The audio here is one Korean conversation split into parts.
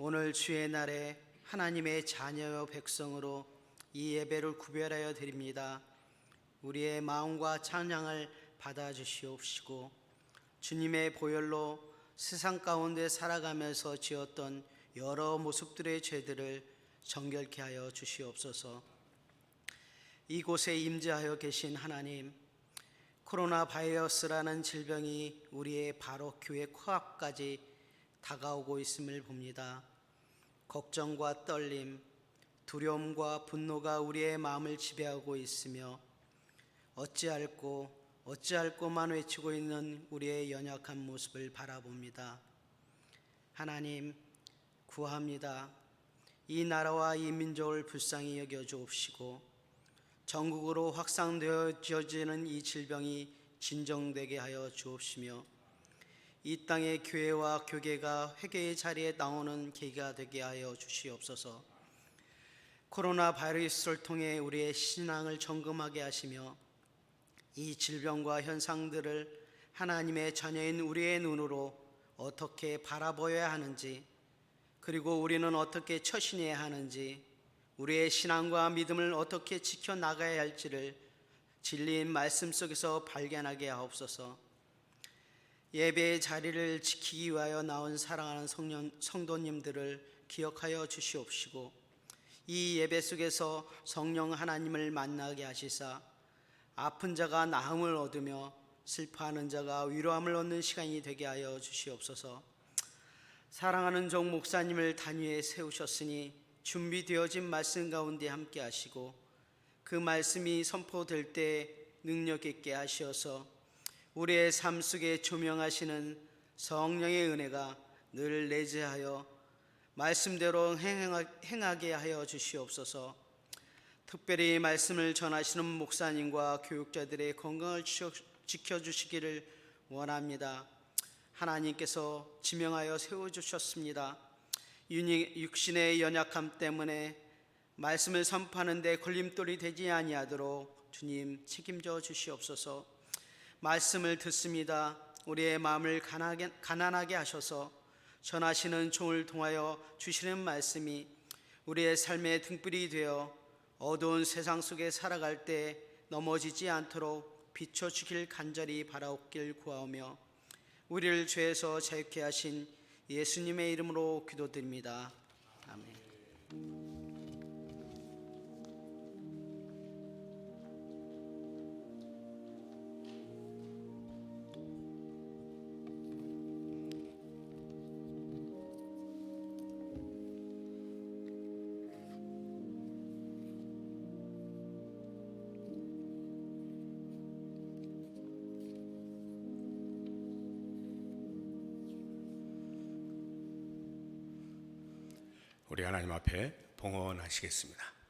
오늘 주의 날에 하나님의 자녀여 백성으로 이 예배를 구별하여 드립니다. 우리의 마음과 찬양을 받아주시옵시고 주님의 보혈로 세상 가운데 살아가면서 지었던 여러 모습들의 죄들을 정결케 하여 주시옵소서. 이곳에 임재하여 계신 하나님, 코로나 바이러스라는 질병이 우리의 바로 교회 코앞까지 다가오고 있음을 봅니다. 걱정과 떨림, 두려움과 분노가 우리의 마음을 지배하고 있으며 어찌할꼬만 외치고 있는 우리의 연약한 모습을 바라봅니다. 하나님, 구합니다. 이 나라와 이 민족을 불쌍히 여겨 주옵시고 전국으로 확산되어지는 이 질병이 진정되게 하여 주옵시며 이 땅의 교회와 교계가 회개의 자리에 나오는 계기가 되게 하여 주시옵소서. 코로나 바이러스를 통해 우리의 신앙을 점검하게 하시며 이 질병과 현상들을 하나님의 자녀인 우리의 눈으로 어떻게 바라보아야 하는지, 그리고 우리는 어떻게 처신해야 하는지, 우리의 신앙과 믿음을 어떻게 지켜나가야 할지를 진리인 말씀 속에서 발견하게 하옵소서. 예배의 자리를 지키기 위하여 나온 사랑하는 성도님들을 기억하여 주시옵시고 이 예배 속에서 성령 하나님을 만나게 하시사 아픈 자가 나음을 얻으며 슬퍼하는 자가 위로함을 얻는 시간이 되게 하여 주시옵소서. 사랑하는 종 목사님을 단위에 세우셨으니 준비되어진 말씀 가운데 함께 하시고 그 말씀이 선포될 때 능력 있게 하시어서 우리의 삶 속에 조명하시는 성령의 은혜가 늘 내재하여 말씀대로 행하게 하여 주시옵소서. 특별히 말씀을 전하시는 목사님과 교육자들의 건강을 지켜주시기를 원합니다. 하나님께서 지명하여 세워주셨습니다. 육신의 연약함 때문에 말씀을 선포하는 데 걸림돌이 되지 아니하도록 주님 책임져 주시옵소서. 말씀을 듣습니다. 우리의 마음을 가난하게 하셔서 전하시는 종을 통하여 주시는 말씀이 우리의 삶의 등불이 되어 어두운 세상 속에 살아갈 때 넘어지지 않도록 비춰주길 간절히 바라옵길 구하오며 우리를 죄에서 자유케 하신 예수님의 이름으로 기도드립니다. 아멘. 우리 하나님 앞에 봉헌하시겠습니다.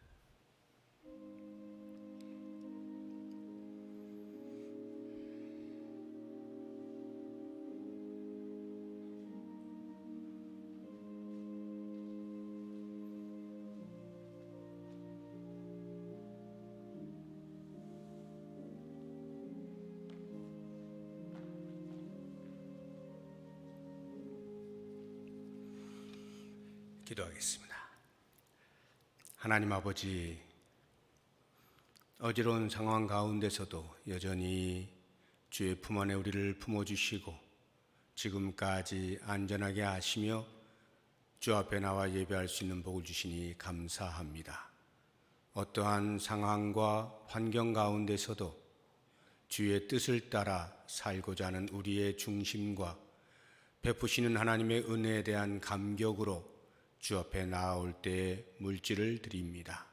기도하겠습니다. 하나님 아버지, 어지러운 상황 가운데서도 여전히 주의 품 안에 우리를 품어주시고 지금까지 안전하게 하시며 주 앞에 나와 예배할 수 있는 복을 주시니 감사합니다. 어떠한 상황과 환경 가운데서도 주의 뜻을 따라 살고자 하는 우리의 중심과 베푸시는 하나님의 은혜에 대한 감격으로 주 앞에 나아올 때에 물질을 드립니다.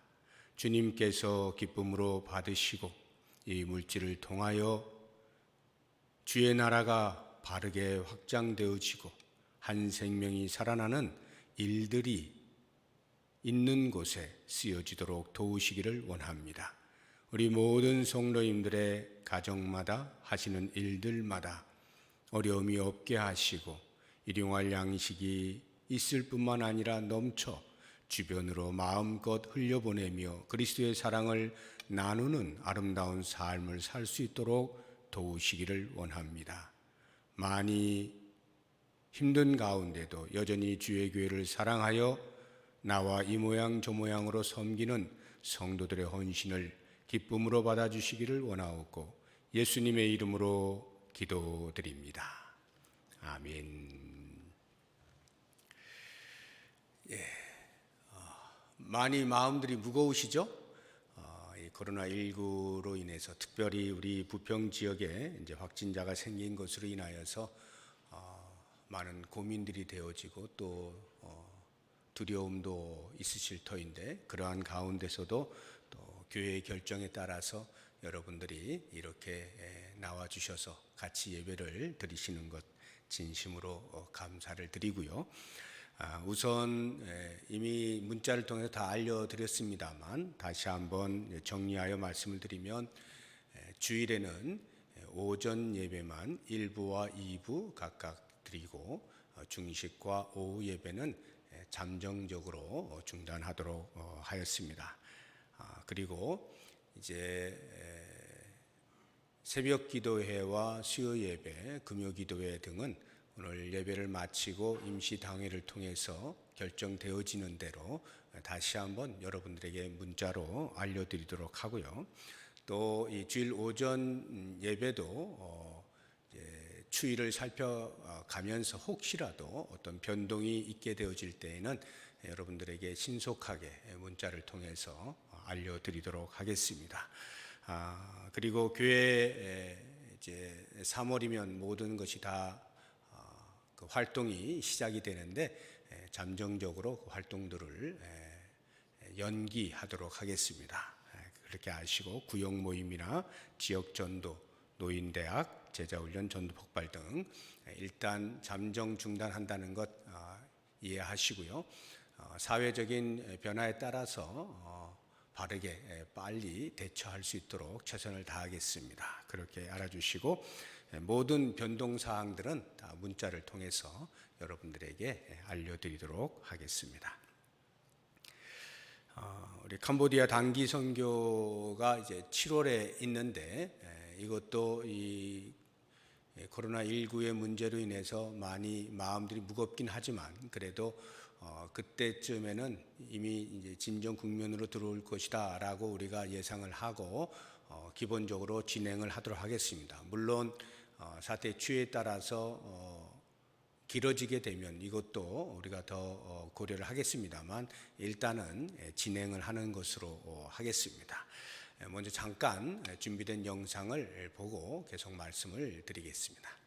주님께서 기쁨으로 받으시고 이 물질을 통하여 주의 나라가 바르게 확장되어지고 한 생명이 살아나는 일들이 있는 곳에 쓰여지도록 도우시기를 원합니다. 우리 모든 성도님들의 가정마다 하시는 일들마다 어려움이 없게 하시고 일용할 양식이 있을 뿐만 아니라 넘쳐 주변으로 마음껏 흘려보내며 그리스도의 사랑을 나누는 아름다운 삶을 살 수 있도록 도우시기를 원합니다. 많이 힘든 가운데도 여전히 주의 교회를 사랑하여 나와 이 모양 저 모양으로 섬기는 성도들의 헌신을 기쁨으로 받아주시기를 원하옵고 예수님의 이름으로 기도드립니다. 아멘. 많이 마음들이 무거우시죠? 이 코로나19로 인해서 특별히 우리 부평 지역에 이제 확진자가 생긴 것으로 인하여서 많은 고민들이 되어지고 또 두려움도 있으실 터인데 그러한 가운데서도 또 교회의 결정에 따라서 여러분들이 이렇게 나와 주셔서 같이 예배를 드리시는 것 진심으로 감사를 드리고요. 우선 이미 문자를 통해서 다 알려드렸습니다만 다시 한번 정리하여 말씀을 드리면 주일에는 오전 예배만 1부와 2부 각각 드리고 중식과 오후 예배는 잠정적으로 중단하도록 하였습니다. 그리고 이제 새벽 기도회와 수요 예배, 금요 기도회 등은 오늘 예배를 마치고 임시 당회를 통해서 결정되어지는 대로 다시 한번 여러분들에게 문자로 알려드리도록 하고요. 또 이 주일 오전 예배도 추이를 살펴가면서 혹시라도 어떤 변동이 있게 되어질 때에는 여러분들에게 신속하게 문자를 통해서 알려드리도록 하겠습니다. 그리고 교회 이제 3월이면 모든 것이 다 그 활동이 시작이 되는데 잠정적으로 그 활동들을 연기하도록 하겠습니다. 그렇게 아시고 구역 모임이나 지역 전도, 노인대학, 제자훈련, 전도폭발 등 일단 잠정 중단한다는 것 이해하시고요. 사회적인 변화에 따라서 바르게 빨리 대처할 수 있도록 최선을 다하겠습니다. 그렇게 알아주시고 모든 변동사항들은 다 문자를 통해서 여러분들에게 알려드리도록 하겠습니다. 우리 캄보디아 단기 선교가 이제 7월에 있는데 이것도 이 코로나19의 문제로 인해서 많이 마음들이 무겁긴 하지만 그래도 그때쯤에는 이미 이제 진정 국면으로 들어올 것이다라고 우리가 예상을 하고 기본적으로 진행을 하도록 하겠습니다. 물론 사태 추이에 따라서 길어지게 되면 이것도 우리가 더 고려를 하겠습니다만 일단은 진행을 하는 것으로 하겠습니다. 먼저 잠깐 준비된 영상을 보고 계속 말씀을 드리겠습니다.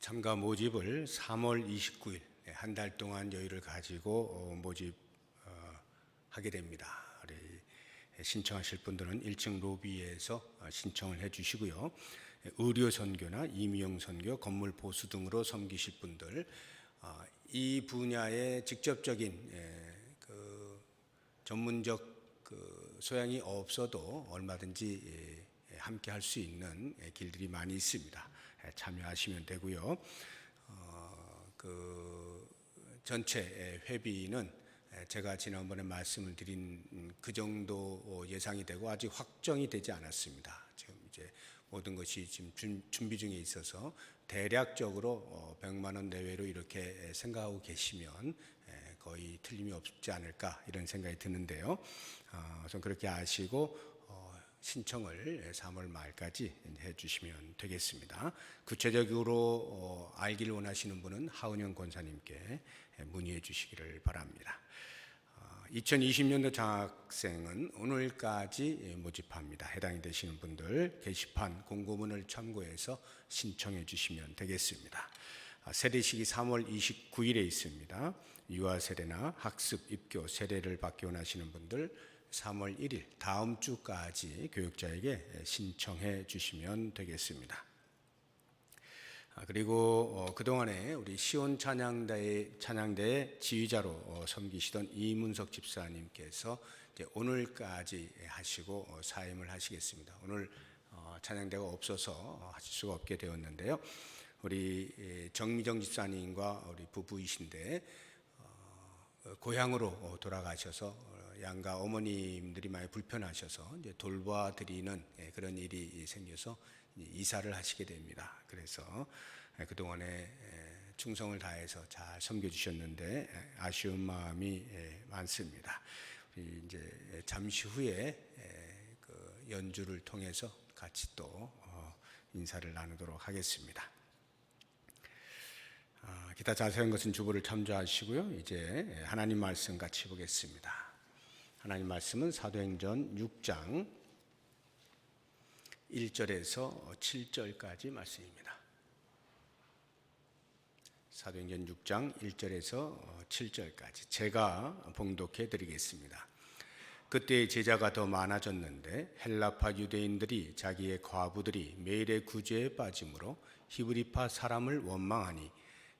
참가 모집을 3월 29일 한 달 동안 여유를 가지고 모집하게 됩니다. 우리 신청하실 분들은 1층 로비에서 신청을 해주시고요. 의료 선교나 임용 선교, 건물 보수 등으로 섬기실 분들, 이 분야의 직접적인 전문적 소양이 없어도 얼마든지 함께 할 수 있는 길들이 많이 있습니다. 참여하시면 되고요. 전체 회비는 제가 지난번에 말씀을 드린 그 정도 예상이 되고 아직 확정이 되지 않았습니다. 지금 이제 모든 것이 지금 준비 중에 있어서 대략적으로 100만 원 내외로 이렇게 생각하고 계시면 거의 틀림이 없지 않을까 이런 생각이 드는데요. 우선 그렇게 아시고 신청을 3월 말까지 해주시면 되겠습니다. 구체적으로 알기를 원하시는 분은 하은영 권사님께 문의해 주시기를 바랍니다. 2020년도 장학생은 오늘까지 모집합니다. 해당이 되시는 분들 게시판 공고문을 참고해서 신청해 주시면 되겠습니다. 세례식이 3월 29일에 있습니다. 유아 세례나 학습, 입교, 세례를 받기 원하시는 분들 3월 1일 다음 주까지 교육자에게 신청해 주시면 되겠습니다. 그리고 그동안에 우리 시온 찬양대의 지휘자로 섬기시던 이문석 집사님께서 이제 오늘까지 하시고 사임을 하시겠습니다. 오늘 찬양대가 없어서 하실 수가 없게 되었는데요. 우리 정미정 집사님과 우리 부부이신데 고향으로 돌아가셔서 양가 어머님들이 많이 불편하셔서 이제 돌봐드리는 그런 일이 생겨서 이사를 하시게 됩니다. 그래서 그동안에 충성을 다해서 잘 섬겨주셨는데 아쉬운 마음이 많습니다. 이제 잠시 후에 그 연주를 통해서 같이 또 인사를 나누도록 하겠습니다. 기타 자세한 것은 주보를 참조하시고요. 이제 하나님 말씀 같이 보겠습니다. 하나님 말씀은 사도행전 6장 1절에서 7절까지 말씀입니다. 사도행전 6장 1절에서 7절까지 제가 봉독해 드리겠습니다. 그때 제자가 더 많아졌는데 헬라파 유대인들이 자기의 과부들이 매일의 구제에 빠짐으로 히브리파 사람을 원망하니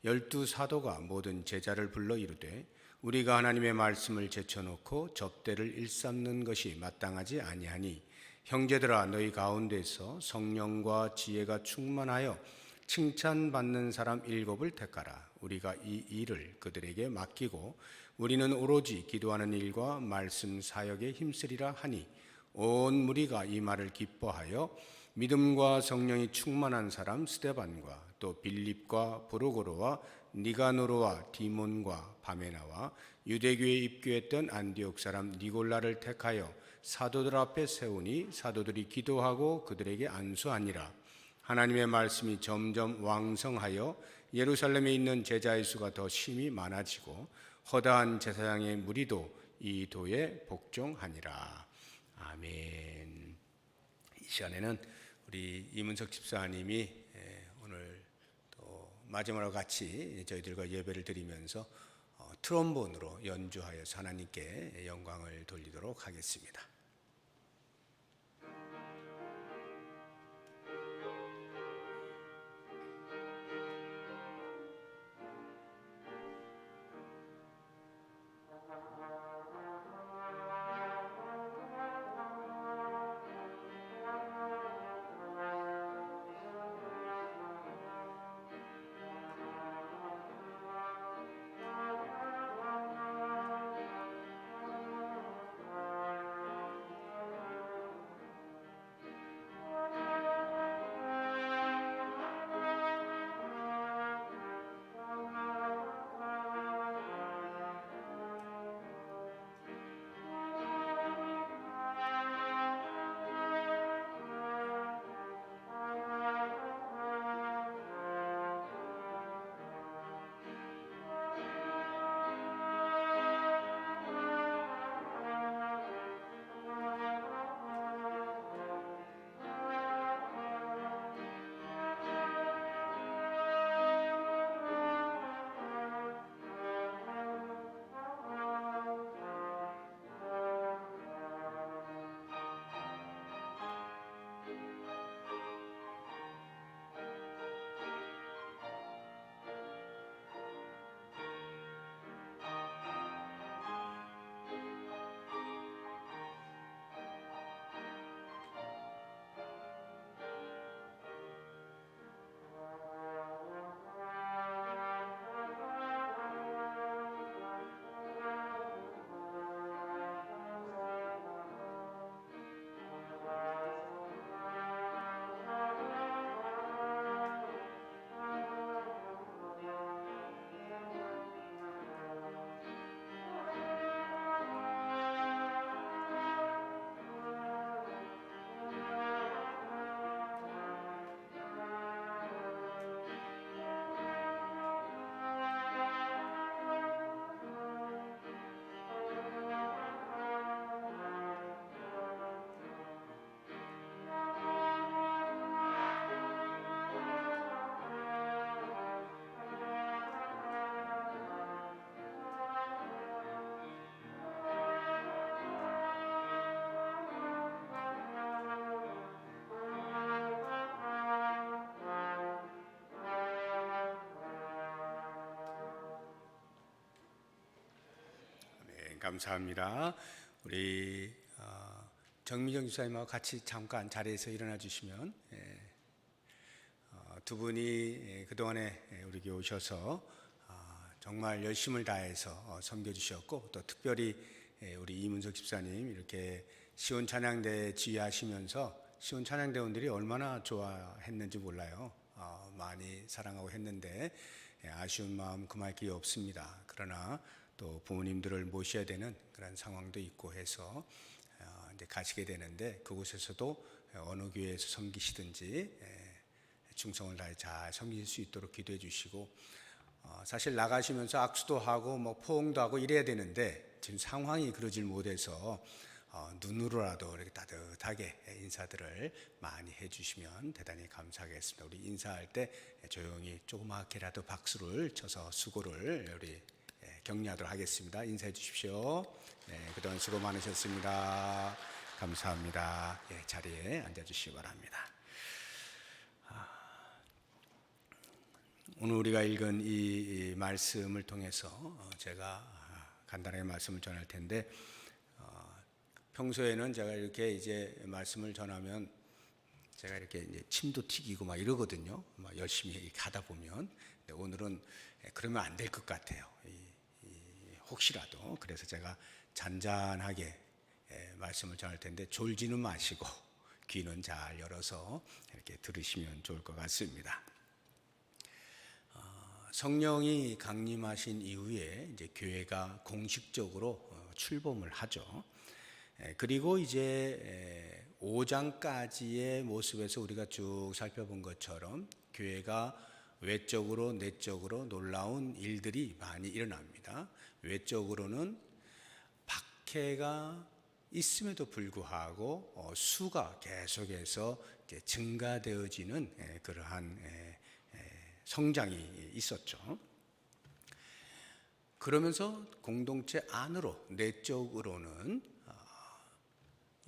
12사도가 모든 제자를 불러 이르되 우리가 하나님의 말씀을 제쳐놓고 접대를 일삼는 것이 마땅하지 아니하니 형제들아 너희 가운데서 성령과 지혜가 충만하여 칭찬받는 사람 7을 택하라. 우리가 이 일을 그들에게 맡기고 우리는 오로지 기도하는 일과 말씀 사역에 힘쓰리라 하니 온 무리가 이 말을 기뻐하여 믿음과 성령이 충만한 사람 스데반과 또 빌립과 브루고로와 니가노르와 디몬과 바메나와 유대교에 입교했던 안디옥 사람 니골라를 택하여 사도들 앞에 세우니 사도들이 기도하고 그들에게 안수하니라. 하나님의 말씀이 점점 왕성하여 예루살렘에 있는 제자의 수가 더 심히 많아지고 허다한 제사장의 무리도 이 도에 복종하니라. 아멘. 이 시간에는 우리 이문석 집사님이 오늘 또 마지막으로 같이 저희들과 예배를 드리면서 트롬본으로 연주하여서 하나님께 영광을 돌리도록 하겠습니다. 감사합니다. 우리 정미정 집사님하고 같이 잠깐 자리에서 일어나 주시면, 두 분이 그동안에 우리 교회 오셔서 정말 열심을 다해서 섬겨주셨고, 또 특별히 우리 이문석 집사님 이렇게 시온 찬양대 지휘하시면서 시온 찬양대원들이 얼마나 좋아했는지 몰라요. 많이 사랑하고 했는데 아쉬운 마음 금할 길이 없습니다. 그러나 또 부모님들을 모셔야 되는 그런 상황도 있고 해서 이제 가시게 되는데, 그곳에서도 어느 교회에서 섬기시든지 충성을 다해 잘 섬길 수 있도록 기도해 주시고, 사실 나가시면서 악수도 하고 뭐 포옹도 하고 이래야 되는데 지금 상황이 그러질 못해서 눈으로라도 이렇게 따뜻하게 인사들을 많이 해주시면 대단히 감사하겠습니다. 우리 인사할 때 조용히 조그맣게라도 박수를 쳐서 수고를 우리 격려하도록 하겠습니다. 인사해 주십시오. 그동안 수고 많으셨습니다. 감사합니다. 자리에 앉아주시기 바랍니다. 오늘 우리가 읽은 이 말씀을 통해서 제가 간단하게 말씀을 전할 텐데, 평소에는 제가 이렇게 이제 말씀을 전하면 제가 이렇게 이제 침도 튀기고 막 이러거든요. 막 열심히 가다 보면. 근데 오늘은 그러면 안 될 것 같아요. 혹시라도. 그래서 제가 잔잔하게 말씀을 전할 텐데 졸지는 마시고 귀는 잘 열어서 이렇게 들으시면 좋을 것 같습니다. 성령이 강림하신 이후에 이제 교회가 공식적으로 출범을 하죠. 그리고 이제 5장까지의 모습에서 우리가 쭉 살펴본 것처럼 교회가 외적으로 내적으로 놀라운 일들이 많이 일어납니다. 외적으로는 박해가 있음에도 불구하고 수가 계속해서 이제 증가되어지는 그러한 성장이 있었죠. 그러면서 공동체 안으로 내적으로는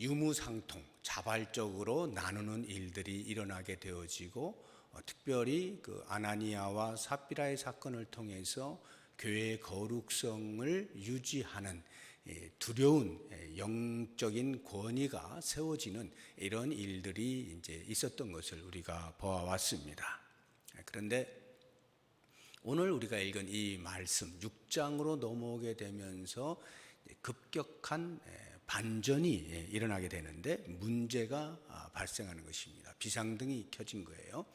유무상통, 자발적으로 나누는 일들이 일어나게 되어지고, 특별히 그 아나니아와 삽비라의 사건을 통해서 교회의 거룩성을 유지하는 두려운 영적인 권위가 세워지는 이런 일들이 이제 있었던 것을 우리가 보아왔습니다. 그런데 오늘 우리가 읽은 이 말씀 6장으로 넘어오게 되면서 급격한 반전이 일어나게 되는데 문제가 발생하는 것입니다. 비상등이 켜진 거예요.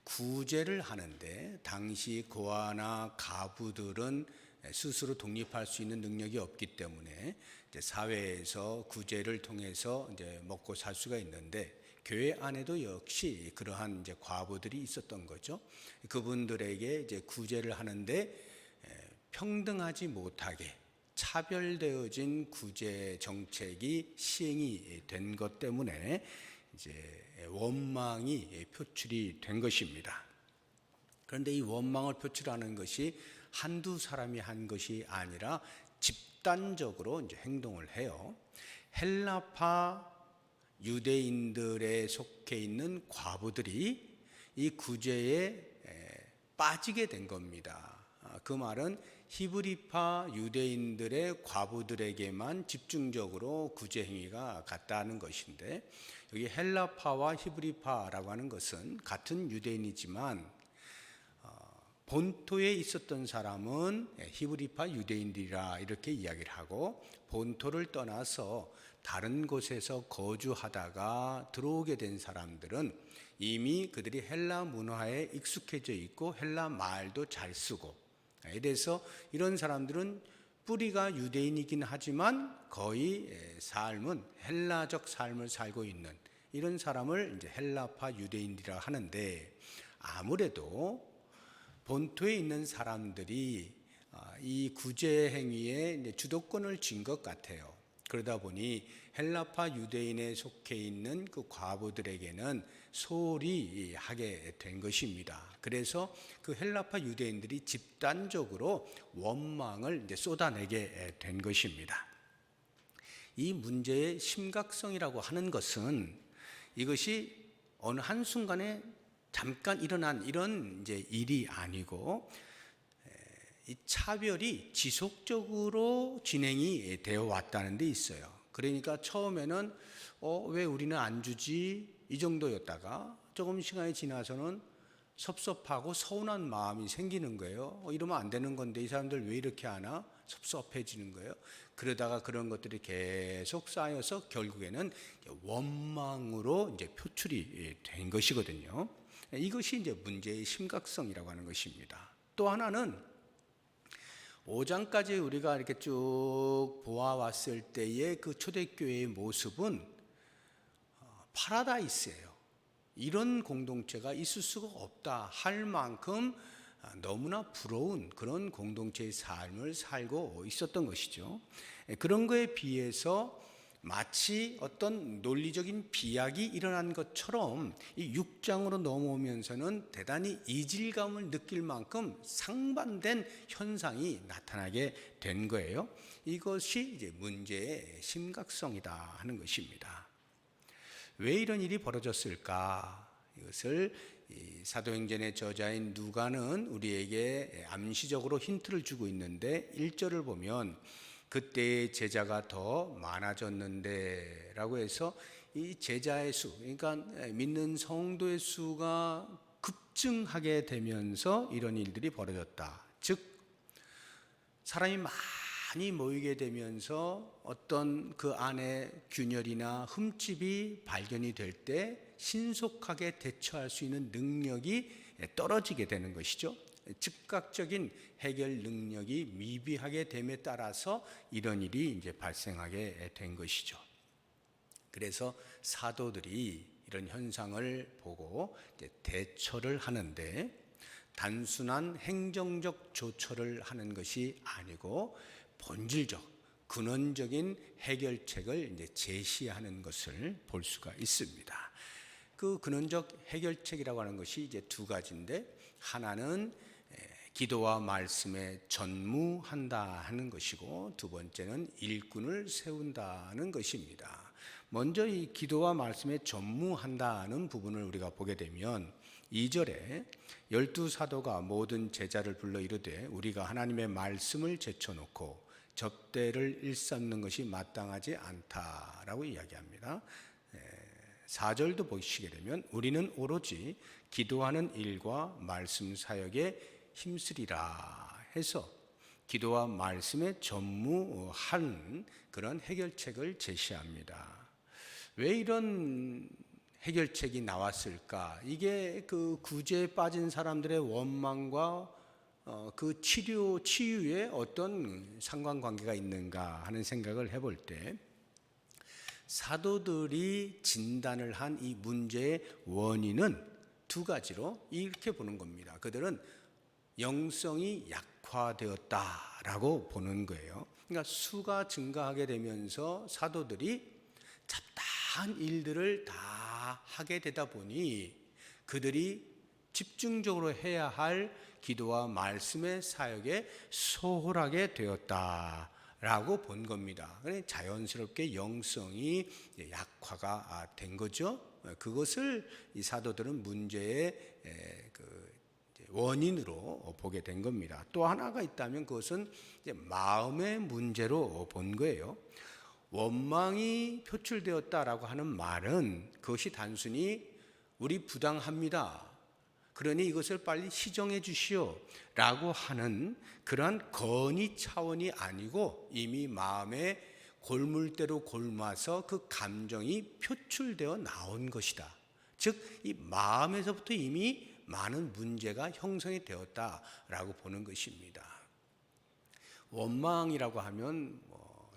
구제를 하는데 당시 고아나 가부들은 스스로 독립할 수 있는 능력이 없기 때문에 이제 사회에서 구제를 통해서 이제 먹고 살 수가 있는데, 교회 안에도 역시 그러한 이제 과부들이 있었던 거죠. 그분들에게 이제 구제를 하는데 평등하지 못하게 차별되어진 구제 정책이 시행이 된 것 때문에 이제 원망이 표출이 된 것입니다. 그런데 이 원망을 표출하는 것이 한두 사람이 한 것이 아니라 집단적으로 이제 행동을 해요. 헬라파 유대인들에 속해 있는 과부들이 이 구제에 빠지게 된 겁니다. 그 말은 히브리파 유대인들의 과부들에게만 집중적으로 구제 행위가 갔다는 것인데, 여기 헬라파와 히브리파라고 하는 것은 같은 유대인이지만 본토에 있었던 사람은 히브리파 유대인들이라 이렇게 이야기를 하고, 본토를 떠나서 다른 곳에서 거주하다가 들어오게 된 사람들은 이미 그들이 헬라 문화에 익숙해져 있고 헬라 말도 잘 쓰고, 이래서 이런 사람들은 뿌리가 유대인이긴 하지만 거의 삶은 헬라적 삶을 살고 있는 이런 사람을 이제 헬라파 유대인이라 하는데, 아무래도 본토에 있는 사람들이 이 구제 행위에 주도권을 쥔 것 같아요. 그러다 보니 헬라파 유대인에 속해 있는 그 과부들에게는 소홀히 하게 된 것입니다. 그래서 그 헬라파 유대인들이 집단적으로 원망을 이제 쏟아내게 된 것입니다. 이 문제의 심각성이라고 하는 것은 이것이 어느 한순간에 잠깐 일어난 이런 이제 일이 아니고, 이 차별이 지속적으로 진행이 되어 왔다는 데 있어요. 그러니까 처음에는 왜 우리는 안 주지 이 정도였다가 조금 시간이 지나서는 섭섭하고 서운한 마음이 생기는 거예요. 이러면 안 되는 건데 이 사람들 왜 이렇게 하나 섭섭해지는 거예요. 그러다가 그런 것들이 계속 쌓여서 결국에는 원망으로 이제 표출이 된 것이거든요. 이것이 이제 문제의 심각성이라고 하는 것입니다. 또 하나는 5장까지 우리가 이렇게 쭉 보아왔을 때의 그 초대교회의 모습은 파라다이스예요. 이런 공동체가 있을 수가 없다 할 만큼 너무나 부러운 그런 공동체의 삶을 살고 있었던 것이죠. 그런 거에 비해서 마치 어떤 논리적인 비약이 일어난 것처럼 이 6장으로 넘어오면서는 대단히 이질감을 느낄 만큼 상반된 현상이 나타나게 된 거예요. 이것이 이제 문제의 심각성이다 하는 것입니다. 왜 이런 일이 벌어졌을까? 이것을 사도행전의 저자인 누가는 우리에게 암시적으로 힌트를 주고 있는데 1절을 보면 그때의 제자가 더 많아졌는데 라고 해서 이 제자의 수, 그러니까 믿는 성도의 수가 급증하게 되면서 이런 일들이 벌어졌다. 즉 사람이 많이 모이게 되면서 어떤 그 안에 균열이나 흠집이 발견이 될 때 신속하게 대처할 수 있는 능력이 떨어지게 되는 것이죠. 즉각적인 해결 능력이 미비하게 됨에 따라서 이런 일이 이제 발생하게 된 것이죠. 그래서 사도들이 이런 현상을 보고 이제 대처를 하는데 단순한 행정적 조처를 하는 것이 아니고 본질적, 근원적인 해결책을 이제 제시하는 것을 볼 수가 있습니다. 그 근원적 해결책이라고 하는 것이 이제 두 가지인데 하나는 기도와 말씀에 전무한다 하는 것이고 두 번째는 일꾼을 세운다는 것입니다. 먼저 이 기도와 말씀에 전무한다는 부분을 우리가 보게 되면 2절에 12사도가 모든 제자를 불러 이르되 우리가 하나님의 말씀을 제쳐놓고 접대를 일삼는 것이 마땅하지 않다라고 이야기합니다. 4절도 보시게 되면 우리는 오로지 기도하는 일과 말씀 사역에 힘쓰리라 해서 기도와 말씀에 전무한 그런 해결책을 제시합니다. 왜 이런 해결책이 나왔을까? 이게 그 구제에 빠진 사람들의 원망과 그 치유에 어떤 상관관계가 있는가 하는 생각을 해볼 때 사도들이 진단을 한 이 문제의 원인은 두 가지로 이렇게 보는 겁니다. 그들은 영성이 약화되었다라고 보는 거예요. 그러니까 수가 증가하게 되면서 사도들이 잡다한 일들을 다 하게 되다 보니 그들이 집중적으로 해야 할 기도와 말씀의 사역에 소홀하게 되었다라고 본 겁니다. 그래서 자연스럽게 영성이 약화가 된 거죠. 그것을 이 사도들은 문제의 원인으로 보게 된 겁니다. 또 하나가 있다면 그것은 이제 마음의 문제로 본 거예요. 원망이 표출되었다라고 하는 말은 그것이 단순히 우리 부당합니다. 그러니 이것을 빨리 시정해 주시오 라고 하는 그러한 건의 차원이 아니고 이미 마음에 골물대로 골마서 그 감정이 표출되어 나온 것이다. 즉 이 마음에서부터 이미 많은 문제가 형성이 되었다라고 보는 것입니다. 원망이라고 하면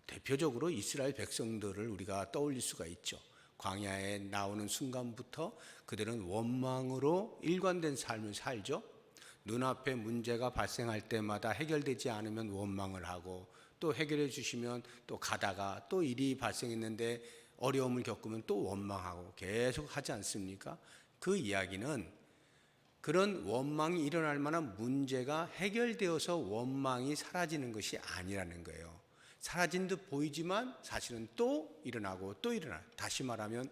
대표적으로 이스라엘 백성들을 우리가 떠올릴 수가 있죠. 광야에 나오는 순간부터 그들은 원망으로 일관된 삶을 살죠. 눈앞에 문제가 발생할 때마다 해결되지 않으면 원망을 하고 또 해결해 주시면 또 가다가 또 일이 발생했는데 어려움을 겪으면 또 원망하고 계속 하지 않습니까? 그 이야기는 그런 원망이 일어날 만한 문제가 해결되어서 원망이 사라지는 것이 아니라는 거예요. 사라진 듯 보이지만 사실은 또 일어나고 또 일어나. 다시 말하면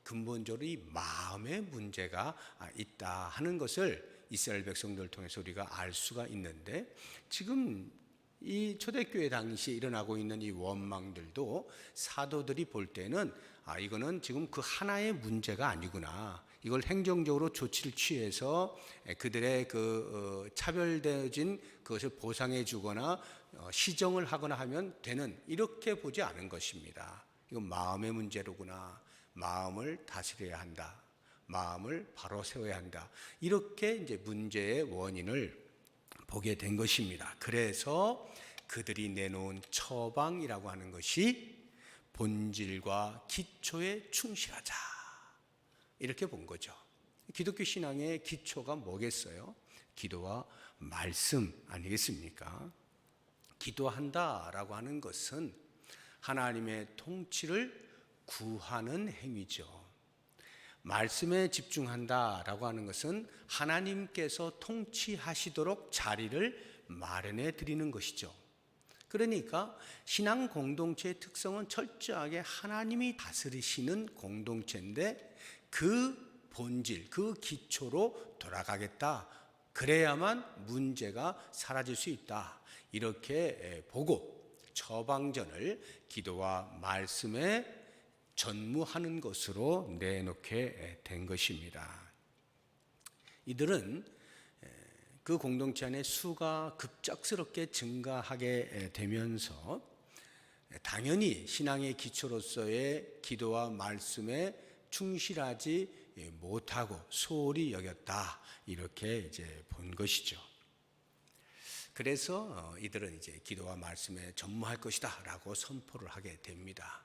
근본적으로 이 마음의 문제가 있다 하는 것을 이스라엘 백성들을 통해서 우리가 알 수가 있는데, 지금 이 초대교회 당시에 일어나고 있는 이 원망들도 사도들이 볼 때는 이거는 지금 그 하나의 문제가 아니구나. 이걸 행정적으로 조치를 취해서 그들의 그 차별되어진 그것을 보상해 주거나 시정을 하거나 하면 되는, 이렇게 보지 않은 것입니다. 이건 마음의 문제로구나. 마음을 다스려야 한다. 마음을 바로 세워야 한다. 이렇게 이제 문제의 원인을 보게 된 것입니다. 그래서 그들이 내놓은 처방이라고 하는 것이 본질과 기초에 충실하자, 이렇게 본 거죠. 기독교 신앙의 기초가 뭐겠어요? 기도와 말씀 아니겠습니까? 기도한다라고 하는 것은 하나님의 통치를 구하는 행위죠. 말씀에 집중한다라고 하는 것은 하나님께서 통치하시도록 자리를 마련해 드리는 것이죠. 그러니까 신앙 공동체의 특성은 철저하게 하나님이 다스리시는 공동체인데, 그 본질, 그 기초로 돌아가겠다. 그래야만 문제가 사라질 수 있다. 이렇게 보고 처방전을 기도와 말씀에 전무하는 것으로 내놓게 된 것입니다. 이들은 그 공동체 안에 수가 급작스럽게 증가하게 되면서 당연히 신앙의 기초로서의 기도와 말씀에 충실하지 못하고 소홀히 여겼다, 이렇게 이제 본 것이죠. 그래서 이들은 이제 기도와 말씀에 전무할 것이다라고 선포를 하게 됩니다.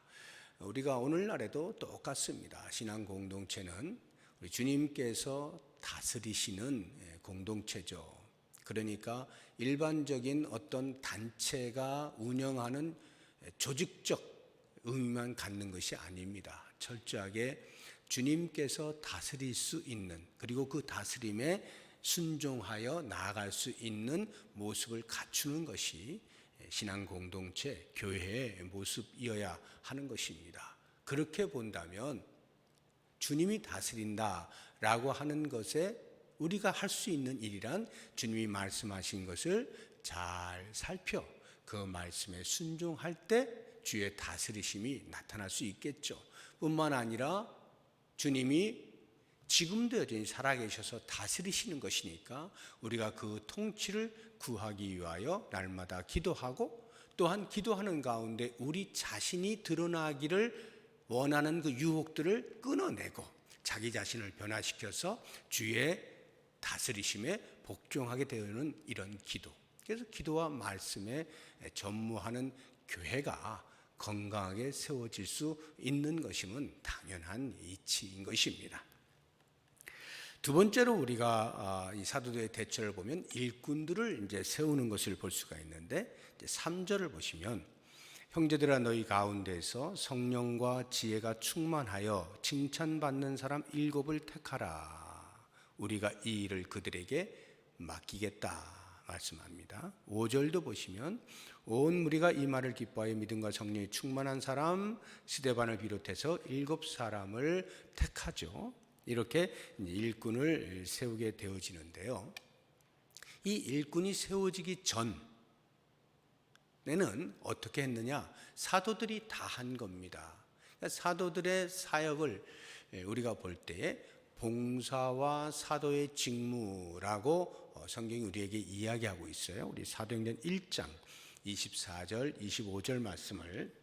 우리가 오늘날에도 똑같습니다. 신앙 공동체는 우리 주님께서 다스리시는 공동체죠. 그러니까 일반적인 어떤 단체가 운영하는 조직적 의미만 갖는 것이 아닙니다. 철저하게 주님께서 다스릴 수 있는, 그리고 그 다스림에 순종하여 나아갈 수 있는 모습을 갖추는 것이 신앙 공동체, 교회의 모습이어야 하는 것입니다. 그렇게 본다면 주님이 다스린다라고 하는 것에 우리가 할 수 있는 일이란 주님이 말씀하신 것을 잘 살펴 그 말씀에 순종할 때 주의 다스리심이 나타날 수 있겠죠. 뿐만 아니라 주님이 지금도 여전히 살아계셔서 다스리시는 것이니까 우리가 그 통치를 구하기 위하여 날마다 기도하고, 또한 기도하는 가운데 우리 자신이 드러나기를 원하는 그 유혹들을 끊어내고 자기 자신을 변화시켜서 주의 다스리심에 복종하게 되는 이런 기도. 그래서 기도와 말씀에 전무하는 교회가 건강하게 세워질 수 있는 것임은 당연한 이치인 것입니다. 두 번째로 우리가 이 사도들의 대처를 보면 일꾼들을 이제 세우는 것을 볼 수가 있는데, 3절을 보시면 형제들아 너희 가운데서 성령과 지혜가 충만하여 칭찬받는 사람 7을 택하라. 우리가 이 일을 그들에게 맡기겠다 말씀합니다. 5절도 보시면 온 무리가 이 말을 기뻐하여 믿음과 성령이 충만한 사람 스데반을 비롯해서 7사람을 택하죠. 이렇게 일꾼을 세우게 되어지는데요. 이 일꾼이 세워지기 전에는 어떻게 했느냐? 사도들이 다 한 겁니다. 그러니까 사도들의 사역을 우리가 볼 때에 봉사와 사도의 직무라고 성경이 우리에게 이야기하고 있어요. 우리 사도행전 1장 24절, 25절 말씀을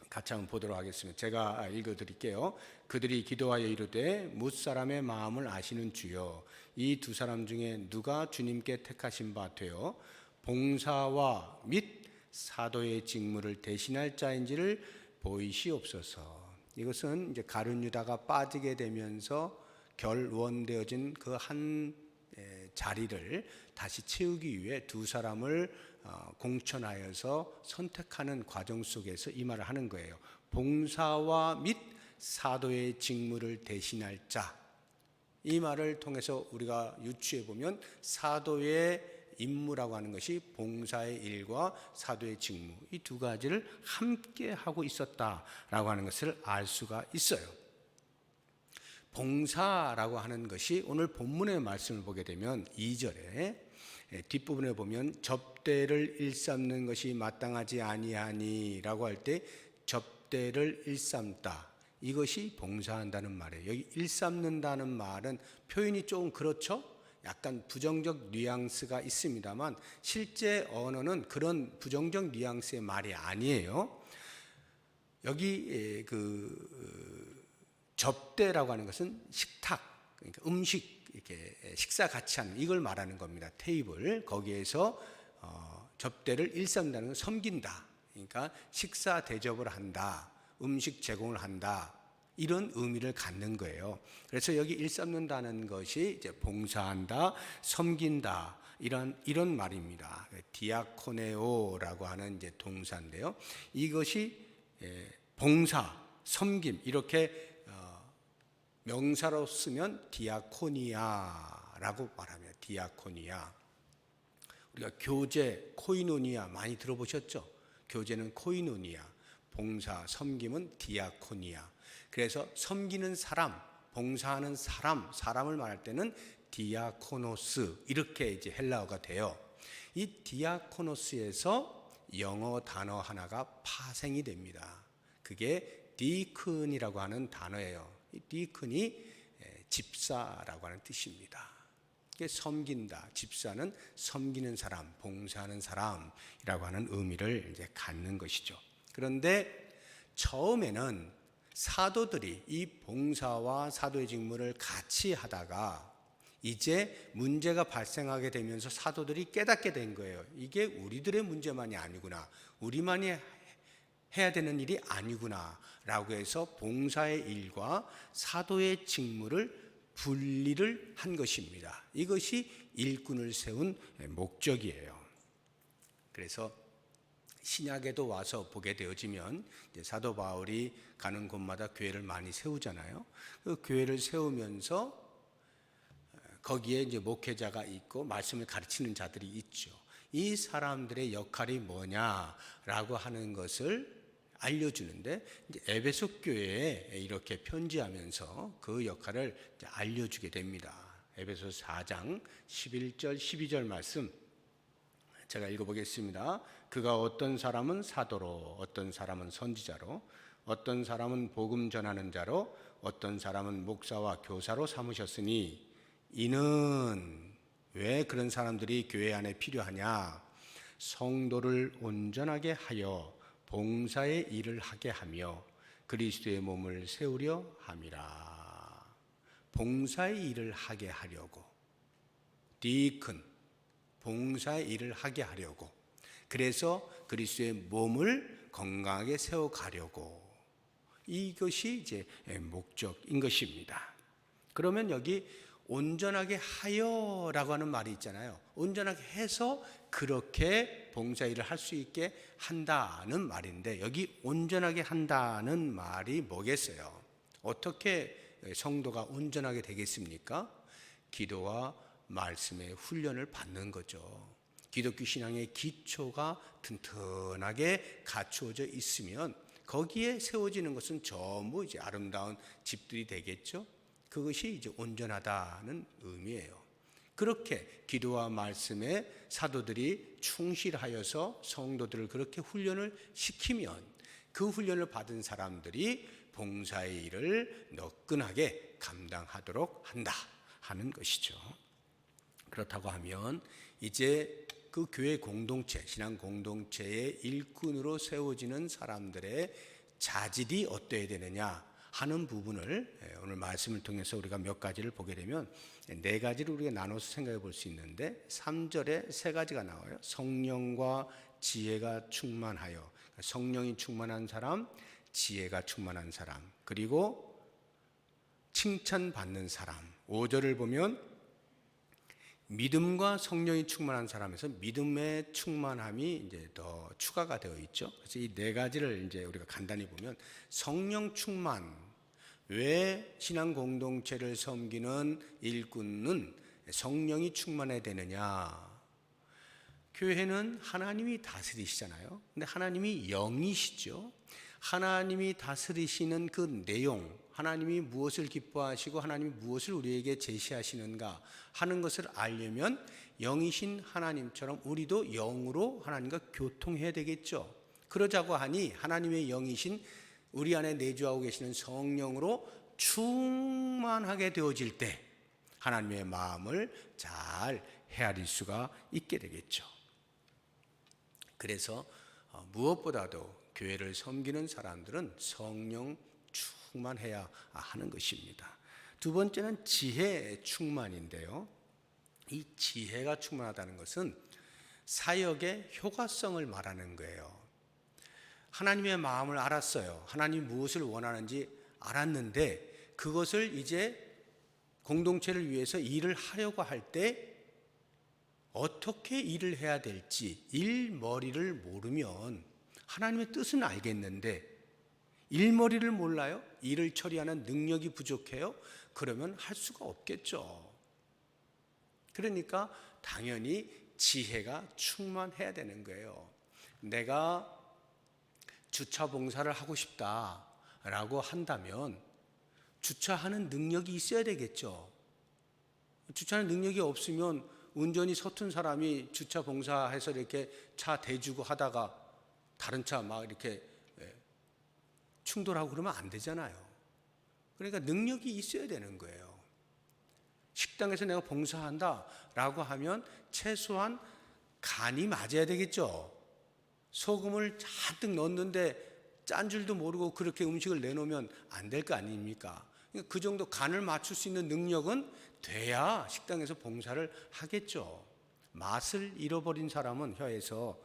같이 한번 보도록 하겠습니다. 제가 읽어드릴게요. 그들이 기도하여 이르되 뭇사람의 마음을 아시는 주여, 이 두 사람 중에 누가 주님께 택하신 바 되어 봉사와 및 사도의 직무를 대신할 자인지를 보이시옵소서. 이것은 이제 가룟 유다가 빠지게 되면서 결원되어진 그 한 자리를 다시 채우기 위해 두 사람을 공천하여서 선택하는 과정 속에서 이 말을 하는 거예요. 봉사와 및 사도의 직무를 대신할 자. 이 말을 통해서 우리가 유추해 보면 사도의 임무라고 하는 것이 봉사의 일과 사도의 직무, 이 두 가지를 함께 하고 있었다라고 하는 것을 알 수가 있어요. 봉사라고 하는 것이 오늘 본문의 말씀을 보게 되면 2절에 뒷부분에 보면 접대를 일삼는 것이 마땅하지 아니하니라고 할 때 접대를 일삼다, 이것이 봉사한다는 말이에요. 여기 일삼는다는 말은 표현이 조금 그렇죠? 약간 부정적 뉘앙스가 있습니다만 실제 언어는 그런 부정적 뉘앙스의 말이 아니에요. 여기 접대라고 하는 것은 식탁, 그러니까 음식, 이렇게 식사 같이 하는 이걸 말하는 겁니다. 테이블, 거기에서 접대를 일삼는다는 건 섬긴다, 그러니까 식사 대접을 한다, 음식 제공을 한다, 이런 의미를 갖는 거예요. 그래서 여기 일삼는다는 것이 이제 봉사한다, 섬긴다, 이런 말입니다. 디아코네오라고 하는 이제 동사인데요. 이것이 봉사, 섬김, 이렇게 명사로 쓰면 디아코니아라고 말합니다. 디아코니아. 우리가 교제, 코이노니아 많이 들어보셨죠? 교제는 코이노니아, 봉사, 섬김은 디아코니아. 그래서 섬기는 사람, 봉사하는 사람, 사람을 말할 때는 디아코노스, 이렇게 이제 헬라어가 돼요. 이 디아코노스에서 영어 단어 하나가 파생이 됩니다. 그게 디큰이라고 하는 단어예요. 이 디큰이 집사라고 하는 뜻입니다. 이게 섬긴다, 집사는 섬기는 사람, 봉사하는 사람이라고 하는 의미를 이제 갖는 것이죠. 그런데 처음에는 사도들이 이 봉사와 사도의 직무를 같이 하다가 이제 문제가 발생하게 되면서 사도들이 깨닫게 된 거예요. 이게 우리들의 문제만이 아니구나, 우리만이 해야 되는 일이 아니구나 라고 해서 봉사의 일과 사도의 직무를 분리를 한 것입니다. 이것이 일꾼을 세운 목적이에요. 그래서 신약에도 와서 보게 되어지면 이제 사도 바울이 가는 곳마다 교회를 많이 세우잖아요. 그 교회를 세우면서 거기에 이제 목회자가 있고 말씀을 가르치는 자들이 있죠. 이 사람들의 역할이 뭐냐라고 하는 것을 알려주는데 이제 에베소 교회에 이렇게 편지하면서 그 역할을 이제 알려주게 됩니다. 에베소 4장 11절 12절 말씀 제가 읽어보겠습니다. 그가 어떤 사람은 사도로, 어떤 사람은 선지자로, 어떤 사람은 복음 전하는 자로, 어떤 사람은 목사와 교사로 삼으셨으니 이는 왜 그런 사람들이 교회 안에 필요하냐? 성도를 온전하게 하여 봉사의 일을 하게 하며 그리스도의 몸을 세우려 함이라. 봉사의 일을 하게 하려고, 디큰, 봉사의 일을 하게 하려고, 그래서 그리스도의 몸을 건강하게 세워가려고, 이것이 이제 목적인 것입니다. 그러면 여기 온전하게 하여라고 하는 말이 있잖아요. 온전하게 해서 그렇게 봉사 일을 할 수 있게 한다는 말인데, 여기 온전하게 한다는 말이 뭐겠어요? 어떻게 성도가 온전하게 되겠습니까? 기도와 말씀의 훈련을 받는 거죠. 기독교 신앙의 기초가 튼튼하게 갖추어져 있으면 거기에 세워지는 것은 전부 이제 아름다운 집들이 되겠죠. 그것이 이제 온전하다는 의미예요. 그렇게 기도와 말씀에 사도들이 충실하여서 성도들을 그렇게 훈련을 시키면 그 훈련을 받은 사람들이 봉사의 일을 너끈하게 감당하도록 한다 하는 것이죠. 그렇다고 하면 이제 그 교회 공동체, 신앙 공동체의 일꾼으로 세워지는 사람들의 자질이 어떠해야 되느냐 하는 부분을 오늘 말씀을 통해서 우리가 몇 가지를 보게 되면 네 가지를 우리가 나눠서 생각해 볼 수 있는데 3절에 세 가지가 나와요. 성령과 지혜가 충만하여, 성령이 충만한 사람, 지혜가 충만한 사람, 그리고 칭찬받는 사람. 5절을 보면 믿음과 성령이 충만한 사람에서 믿음의 충만함이 이제 더 추가가 되어 있죠. 그래서 이 네 가지를 이제 우리가 간단히 보면 성령 충만, 왜 신앙 공동체를 섬기는 일꾼은 성령이 충만해야 되느냐? 교회는 하나님이 다스리시잖아요. 근데 하나님이 영이시죠. 하나님이 다스리시는 그 내용, 하나님이 무엇을 기뻐하시고 하나님이 무엇을 우리에게 제시하시는가 하는 것을 알려면 영이신 하나님처럼 우리도 영으로 하나님과 교통해야 되겠죠. 그러자고 하니 하나님의 영이신 우리 안에 내주하고 계시는 성령으로 충만하게 되어질 때 하나님의 마음을 잘 헤아릴 수가 있게 되겠죠. 그래서 무엇보다도 교회를 섬기는 사람들은 성령 충만해야 하는 것입니다. 두 번째는 지혜 충만인데요. 이 지혜가 충만하다는 것은 사역의 효과성을 말하는 거예요. 하나님의 마음을 알았어요. 하나님이 무엇을 원하는지 알았는데 그것을 이제 공동체를 위해서 일을 하려고 할 때 어떻게 일을 해야 될지 일머리를 모르면 하나님의 뜻은 알겠는데 일머리를 몰라요? 일을 처리하는 능력이 부족해요? 그러면 할 수가 없겠죠. 그러니까 당연히 지혜가 충만해야 되는 거예요. 내가 주차 봉사를 하고 싶다라고 한다면 주차하는 능력이 있어야 되겠죠. 주차하는 능력이 없으면 운전이 서툰 사람이 주차 봉사해서 이렇게 차 대주고 하다가 다른 차 막 이렇게 충돌하고 그러면 안 되잖아요. 그러니까 능력이 있어야 되는 거예요. 식당에서 내가 봉사한다라고 하면 최소한 간이 맞아야 되겠죠. 소금을 잔뜩 넣었는데 짠 줄도 모르고 그렇게 음식을 내놓으면 안 될 거 아닙니까? 그 정도 간을 맞출 수 있는 능력은 돼야 식당에서 봉사를 하겠죠. 맛을 잃어버린 사람은 혀에서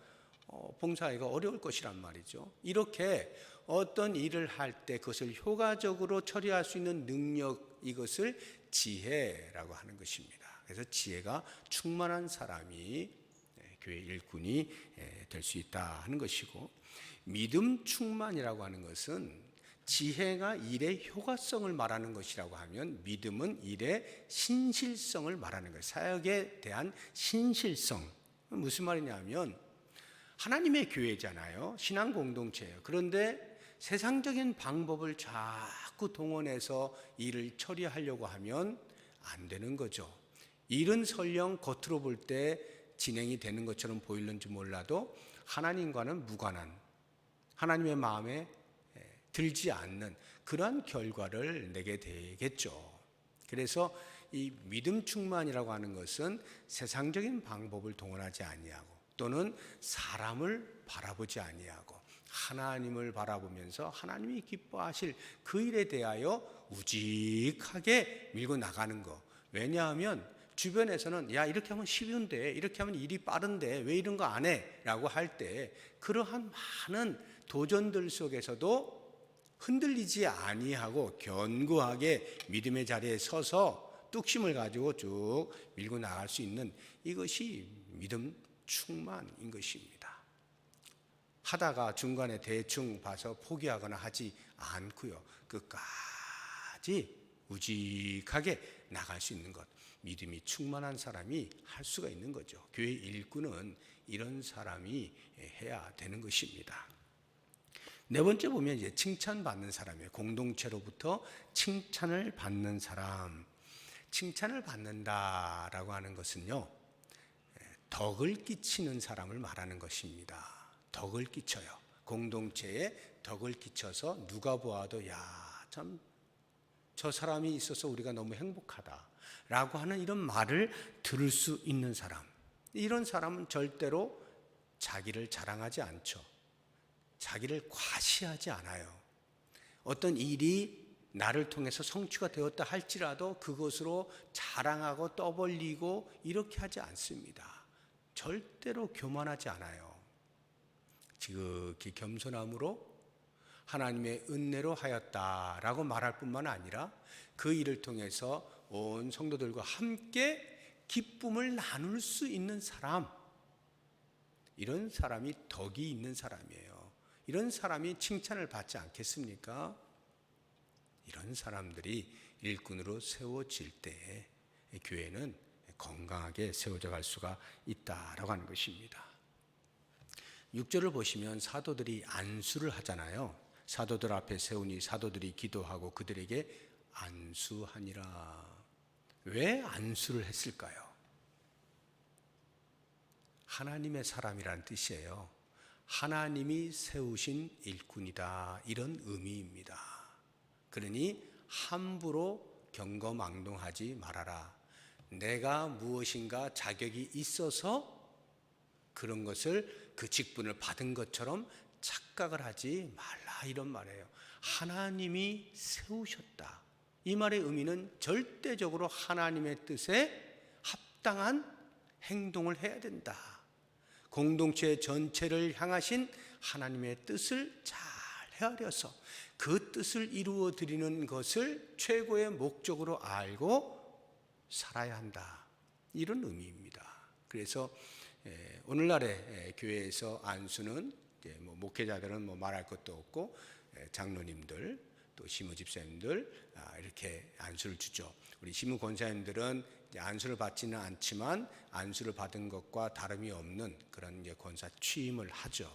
봉사하기가 어려울 것이란 말이죠. 이렇게 어떤 일을 할 때 그것을 효과적으로 처리할 수 있는 능력, 이것을 지혜라고 하는 것입니다. 그래서 지혜가 충만한 사람이 교회 일꾼이 될 수 있다 하는 것이고, 믿음 충만이라고 하는 것은 지혜가 일의 효과성을 말하는 것이라고 하면 믿음은 일의 신실성을 말하는 거예요. 사역에 대한 신실성. 무슨 말이냐면 하나님의 교회잖아요. 신앙 공동체예요. 그런데 세상적인 방법을 자꾸 동원해서 일을 처리하려고 하면 안 되는 거죠. 일은 설령 겉으로 볼 때 진행이 되는 것처럼 보이는지 몰라도 하나님과는 무관한, 하나님의 마음에 들지 않는 그러한 결과를 내게 되겠죠. 그래서 이 믿음 충만이라고 하는 것은 세상적인 방법을 동원하지 아니하고 또는 사람을 바라보지 아니하고 하나님을 바라보면서 하나님이 기뻐하실 그 일에 대하여 우직하게 밀고 나가는 거. 왜냐하면 주변에서는 야 이렇게 하면 쉬운데, 이렇게 하면 일이 빠른데 왜 이런 거 안 해? 라고 할 때 그러한 많은 도전들 속에서도 흔들리지 아니하고 견고하게 믿음의 자리에 서서 뚝심을 가지고 쭉 밀고 나갈 수 있는 이것이 믿음 충만인 것입니다. 하다가 중간에 대충 봐서 포기하거나 하지 않고요. 끝까지 우직하게 나갈 수 있는 것. 믿음이 충만한 사람이 할 수가 있는 거죠. 교회 일꾼은 이런 사람이 해야 되는 것입니다. 네 번째 보면 이제 칭찬받는 사람이에요. 공동체로부터 칭찬을 받는 사람. 칭찬을 받는다라고 하는 것은요, 덕을 끼치는 사람을 말하는 것입니다. 덕을 끼쳐요. 공동체에 덕을 끼쳐서 누가 보아도 야, 참 저 사람이 있어서 우리가 너무 행복하다라고 하는 이런 말을 들을 수 있는 사람. 이런 사람은 절대로 자기를 자랑하지 않죠. 자기를 과시하지 않아요. 어떤 일이 나를 통해서 성취가 되었다 할지라도 그것으로 자랑하고 떠벌리고 이렇게 하지 않습니다. 절대로 교만하지 않아요. 지극히 겸손함으로 하나님의 은혜로 하였다라고 말할 뿐만 아니라 그 일을 통해서 온 성도들과 함께 기쁨을 나눌 수 있는 사람, 이런 사람이 덕이 있는 사람이에요. 이런 사람이 칭찬을 받지 않겠습니까? 이런 사람들이 일꾼으로 세워질 때 교회는 건강하게 세워져 갈 수가 있다라고 하는 것입니다. 6절을 보시면 사도들이 안수를 하잖아요. 사도들 앞에 세우니 사도들이 기도하고 그들에게 안수하니라. 왜 안수를 했을까요? 하나님의 사람이란 뜻이에요. 하나님이 세우신 일꾼이다, 이런 의미입니다. 그러니 함부로 경거망동하지 말아라. 내가 무엇인가 자격이 있어서 그런 것을 그 직분을 받은 것처럼 착각을 하지 말라, 이런 말이에요. 하나님이 세우셨다. 이 말의 의미는 절대적으로 하나님의 뜻에 합당한 행동을 해야 된다. 공동체 전체를 향하신 하나님의 뜻을 잘 헤아려서 그 뜻을 이루어 드리는 것을 최고의 목적으로 알고 살아야 한다, 이런 의미입니다. 그래서 오늘날의 교회에서 안수는 목회자들은 말할 것도 없고 장로님들 또 시무 집사님들 이렇게 안수를 주죠. 우리 시무 권사님들은 안수를 받지는 않지만 안수를 받은 것과 다름이 없는 그런 권사 취임을 하죠.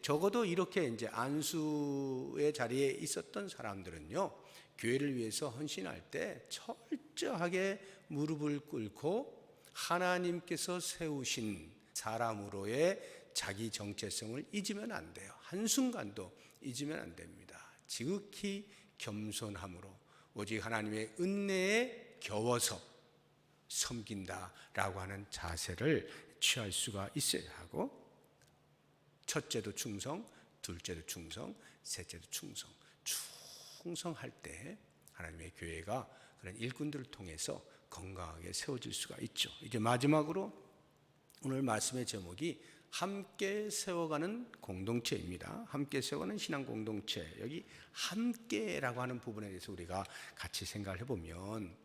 적어도 이렇게 이제 안수의 자리에 있었던 사람들은요, 교회를 위해서 헌신할 때 철저하게 무릎을 꿇고 하나님께서 세우신 사람으로의 자기 정체성을 잊으면 안 돼요. 한순간도 잊으면 안 됩니다. 지극히 겸손함으로 오직 하나님의 은혜에 겨워서 섬긴다라고 하는 자세를 취할 수가 있어야 하고, 첫째도 충성, 둘째도 충성, 셋째도 충성. 충성할 때 하나님의 교회가 그런 일꾼들을 통해서 건강하게 세워질 수가 있죠. 이제 마지막으로 오늘 말씀의 제목이 함께 세워가는 공동체입니다. 함께 세워가는 신앙 공동체. 여기 함께라고 하는 부분에 대해서 우리가 같이 생각을 해보면,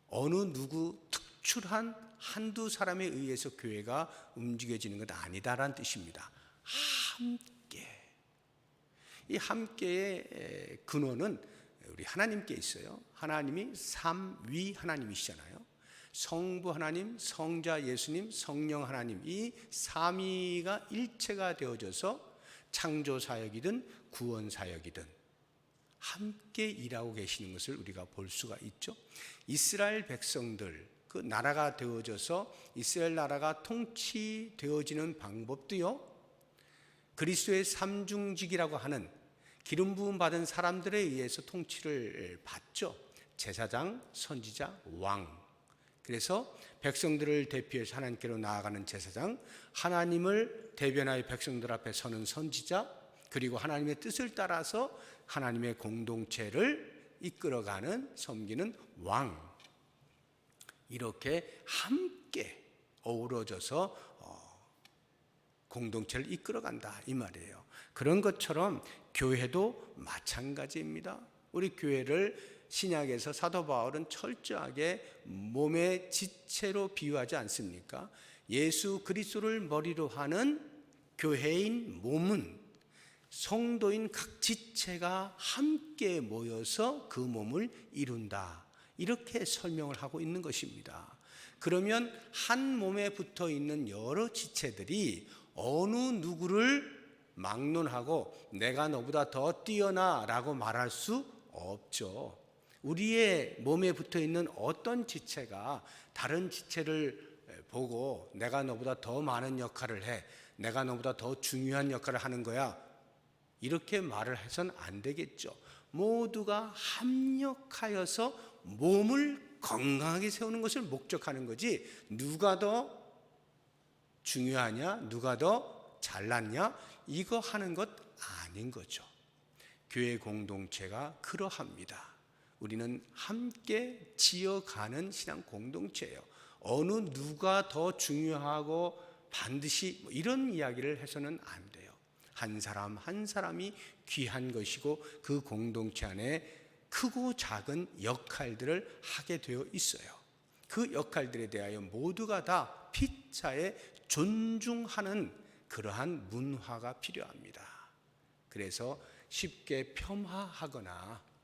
어느 누구 특출한 한두 사람에 의해서 교회가 움직여지는 것 아니다라는 뜻입니다. 함께. 이 함께의 근원은 우리 하나님께 있어요. 하나님이 삼위 하나님이시잖아요. 성부 하나님, 성자 예수님, 성령 하나님, 이 삼위가 일체가 되어져서 창조 사역이든 구원 사역이든 함께 일하고 계시는 것을 우리가 볼 수가 있죠. 이스라엘 백성들, 그 나라가 되어져서 이스라엘 나라가 통치되어지는 방법도요, 그리스도의 삼중직이라고 하는 기름 부음 받은 사람들에 의해서 통치를 받죠. 제사장, 선지자, 왕. 그래서 백성들을 대표해서 하나님께로 나아가는 제사장, 하나님을 대변하여 백성들 앞에 서는 선지자, 그리고 하나님의 뜻을 따라서 하나님의 공동체를 이끌어가는 섬기는 왕. 이렇게 함께 어우러져서 공동체를 이끌어간다, 이 말이에요. 그런 것처럼 교회도 마찬가지입니다. 우리 교회를 신약에서 사도 바울은 철저하게 몸의 지체로 비유하지 않습니까? 예수 그리스도를 머리로 하는 교회인 몸은 성도인 각 지체가 함께 모여서 그 몸을 이룬다, 이렇게 설명을 하고 있는 것입니다. 그러면 한 몸에 붙어 있는 여러 지체들이 어느 누구를 막론하고 내가 너보다 더 뛰어나라고 말할 수 없죠. 우리의 몸에 붙어 있는 어떤 지체가 다른 지체를 보고 내가 너보다 더 많은 역할을 해, 내가 너보다 더 중요한 역할을 하는 거야, 이렇게 말을 해서는 안 되겠죠. 모두가 합력하여서 몸을 건강하게 세우는 것을 목적하는 거지, 누가 더 중요하냐, 누가 더 잘났냐, 이거 하는 것 아닌 거죠. 교회 공동체가 그러합니다. 우리는 함께 지어가는 신앙 공동체예요. 어느 누가 더 중요하고 반드시 이런 이야기를 해서는 안 돼요. 한 사람 한 사람이 귀한 것이고 그 공동체 안에 크고 작은 역할들을 하게 되어 있어요. 그 역할들에 대하여 모두가 다 피차에 존중하는 그러한 문화가 필요합니다. 그래서 쉽게 폄하하거나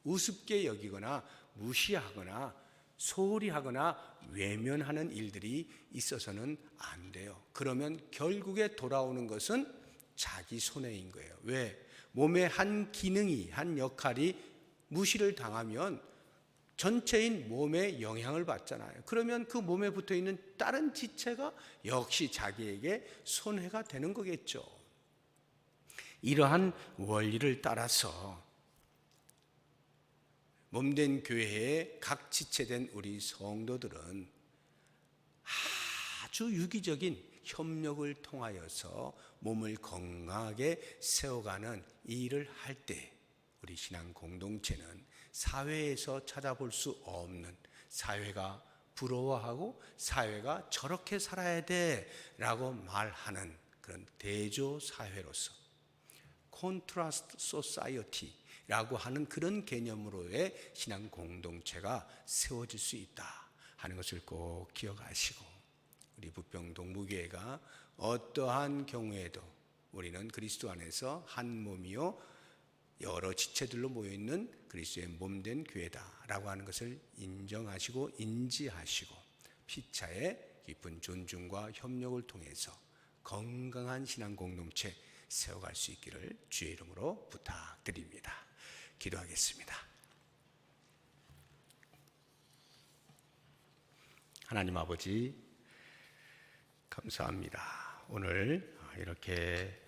우습게 여기거나 무시하거나 소홀히 하거나 외면하는 일들이 있어서는 안 돼요. 그러면 결국에 돌아오는 것은 자기 손해인 거예요. 왜? 몸의 한 기능이, 한 역할이 무시를 당하면 전체인 몸에 영향을 받잖아요. 그러면 그 몸에 붙어 있는 다른 지체가 역시 자기에게 손해가 되는 거겠죠. 이러한 원리를 따라서 몸된 교회의 각 지체된 우리 성도들은 아주 유기적인 협력을 통하여서 몸을 건강하게 세워가는 이 일을 할 때 우리 신앙 공동체는 사회에서 찾아볼 수 없는, 사회가 부러워하고 사회가 저렇게 살아야 돼라고 말하는 그런 대조 사회로서 콘트라스트 소사이어티라고 하는 그런 개념으로의 신앙 공동체가 세워질 수 있다 하는 것을 꼭 기억하시고, 우리 부평 동부교회가 어떠한 경우에도 우리는 그리스도 안에서 한 몸이요 여러 지체들로 모여있는 그리스도의 몸된 교회다라고 하는 것을 인정하시고 인지하시고 피차의 깊은 존중과 협력을 통해서 건강한 신앙 공동체 세워갈 수 있기를 주의 이름으로 부탁드립니다. 기도하겠습니다. 하나님 아버지 감사합니다. 오늘 이렇게